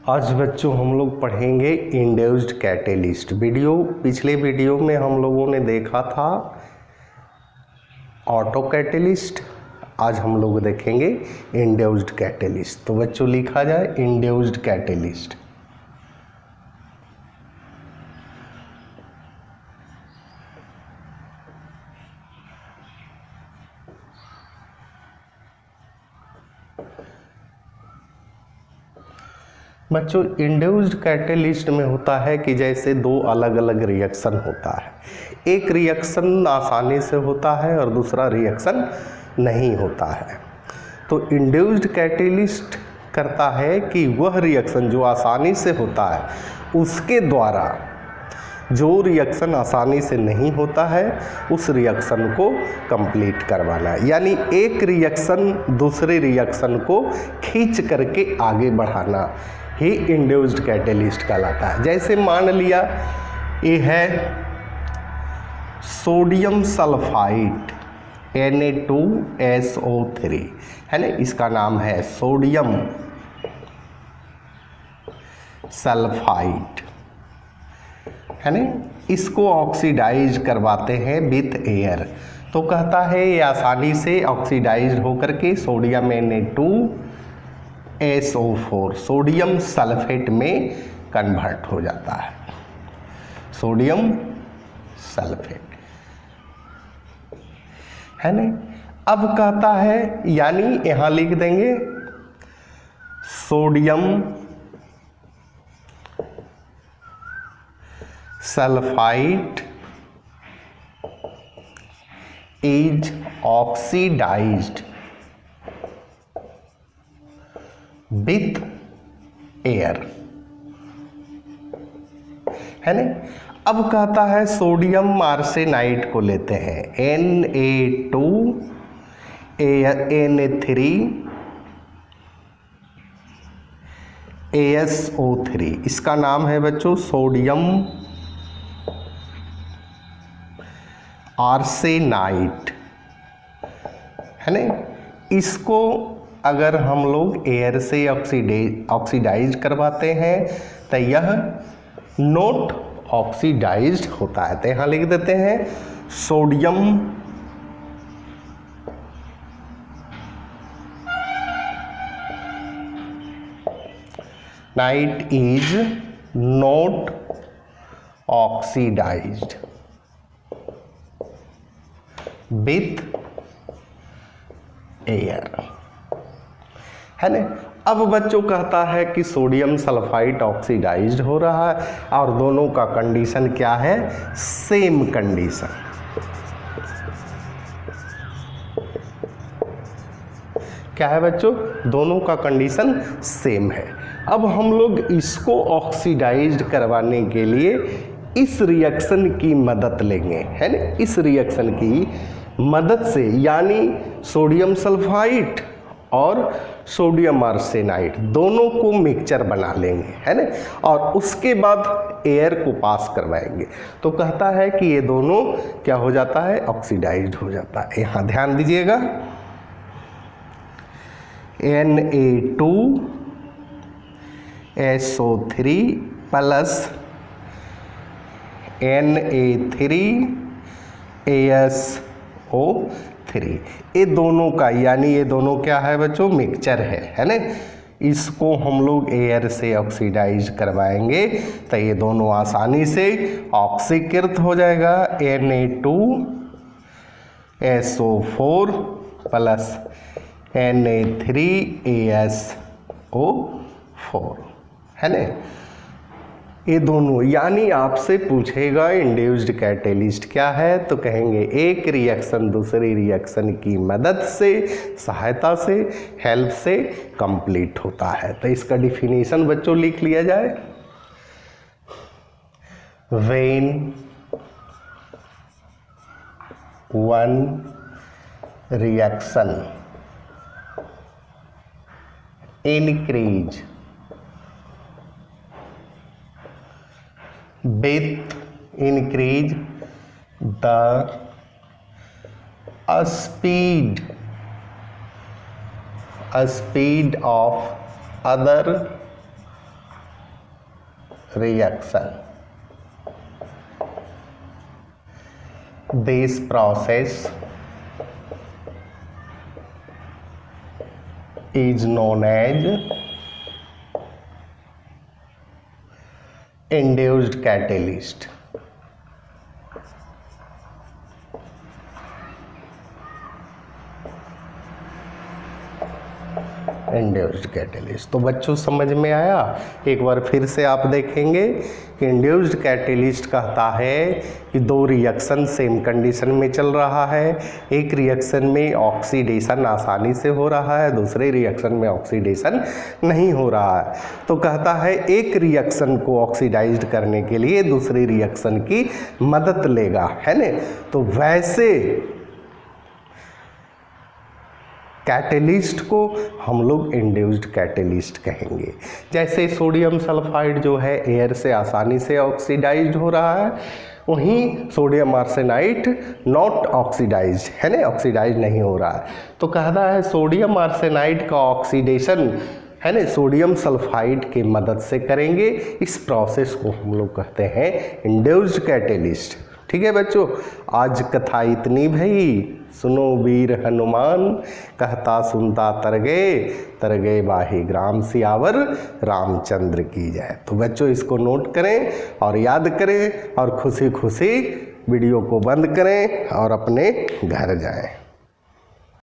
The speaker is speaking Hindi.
आज बच्चों हम लोग पढ़ेंगे इंड्यूस्ड कैटेलिस्ट। पिछले वीडियो में हम लोगों ने देखा था ऑटो कैटेलिस्ट। आज हम लोग देखेंगे इंड्यूस्ड कैटेलिस्ट। तो बच्चों लिखा जाए इंड्यूस्ड कैटेलिस्ट। बच्चों इंड्यूस्ड कैटेलिस्ट में होता है कि जैसे दो अलग अलग रिएक्शन होता है, एक रिएक्शन आसानी से होता है और दूसरा रिएक्शन नहीं होता है। तो इंड्यूस्ड कैटेलिस्ट करता है कि वह रिएक्शन जो आसानी से होता है उसके द्वारा जो रिएक्शन आसानी से नहीं होता है उस रिएक्शन को कंप्लीट करवाना, यानी एक रिएक्शन दूसरे रिएक्शन को खींच करके आगे बढ़ाना ही इंड्यूस्ड कैटेलिस्ट कहलाता है। जैसे मान लिया ये है सोडियम सल्फाइड Na2SO3 है ना, इसका नाम है सोडियम सल्फाइड है ना। इसको ऑक्सीडाइज करवाते हैं विथ एयर, तो कहता है ये आसानी से ऑक्सीडाइज होकर के सोडियम Na2SO4 सोडियम सल्फेट में कन्वर्ट हो जाता है, सोडियम सल्फेट है ना। अब कहता है, यानी यहां लिख देंगे sodium sulphide is oxidised with air है ना। अब कहता है सोडियम आर्सेनाइड को लेते हैं Na2ASO3, इसका नाम है बच्चों सोडियम आर्सेनाइड है ना। इसको अगर हम लोग एयर से ऑक्सीडाइज करवाते हैं तो यह नॉट ऑक्सीडाइज्ड होता है। तो यहाँ लिख देते हैं sodium night is not oxidised with air है ना। अब बच्चों कहता है कि सोडियम सल्फाइड ऑक्सीडाइज्ड हो रहा है और दोनों का कंडीशन क्या है, सेम कंडीशन। क्या है बच्चों, दोनों का कंडीशन सेम है। अब हम लोग इसको ऑक्सीडाइज्ड करवाने के लिए इस रिएक्शन की मदद लेंगे है ना। इस रिएक्शन की मदद से, यानी सोडियम सल्फाइड और सोडियम आर्सेनाइड दोनों को मिक्सचर बना लेंगे है ना, और उसके बाद एयर को पास करवाएंगे। तो कहता है कि ये दोनों क्या हो जाता है, ऑक्सीडाइज्ड हो जाता है। यहाँ ध्यान दीजिएगा Na2SO3 प्लस Na3ASO3, ये दोनों का, यानी ये दोनों क्या है बच्चों, मिक्सचर है ना। इसको हम लोग एयर से ऑक्सीडाइज करवाएंगे तो ये दोनों आसानी से ऑक्सीकृत हो जाएगा। Na2SO4 प्लस Na3ASO4 है ना। ये दोनों, यानी आपसे पूछेगा इंड्यूस्ड कैटेलिस्ट क्या है, तो कहेंगे एक रिएक्शन दूसरी रिएक्शन की मदद से, सहायता से, हेल्प से कंप्लीट होता है। तो इसका डिफिनीशन बच्चों लिख लिया जाए। When one reaction increase with increase the speed of other reaction. This process is known as induced catalyst. Induced catalyst. तो बच्चों समझ में आया? एक बार फिर से आप देखेंगे कि इंड्यूस्ड कैटेलिस्ट कहता है कि दो रिएक्शन सेम कंडीशन में चल रहा है, एक रिएक्शन में ऑक्सीडेशन आसानी से हो रहा है, दूसरे रिएक्शन में ऑक्सीडेशन नहीं हो रहा है। तो कहता है एक रिएक्शन को ऑक्सीडाइज्ड करने के लिए दूसरी रिएक्शन की मदद लेगा, है ना। तो वैसे कैटेलिस्ट को हम लोग इंड्यूस्ड कैटेलिस्ट कहेंगे। जैसे सोडियम सल्फाइड जो है एयर से आसानी से ऑक्सीडाइज्ड हो रहा है, वहीं सोडियम आर्सेनाइड नॉट ऑक्सीडाइज्ड, है ना, ऑक्सीडाइज नहीं हो रहा है। तो कहता है सोडियम आर्सेनाइड का ऑक्सीडेशन, है ना, सोडियम सल्फाइड की मदद से करेंगे। इस प्रोसेस को हम लोग कहते हैं इंड्यूस्ड कैटेलिस्ट। ठीक है बच्चों, आज कथा इतनी भई। सुनो वीर हनुमान, कहता सुनता तरगे बाही ग्राम सियावर रामचंद्र की जय। तो बच्चों इसको नोट करें और याद करें और खुशी खुशी वीडियो को बंद करें और अपने घर जाएं।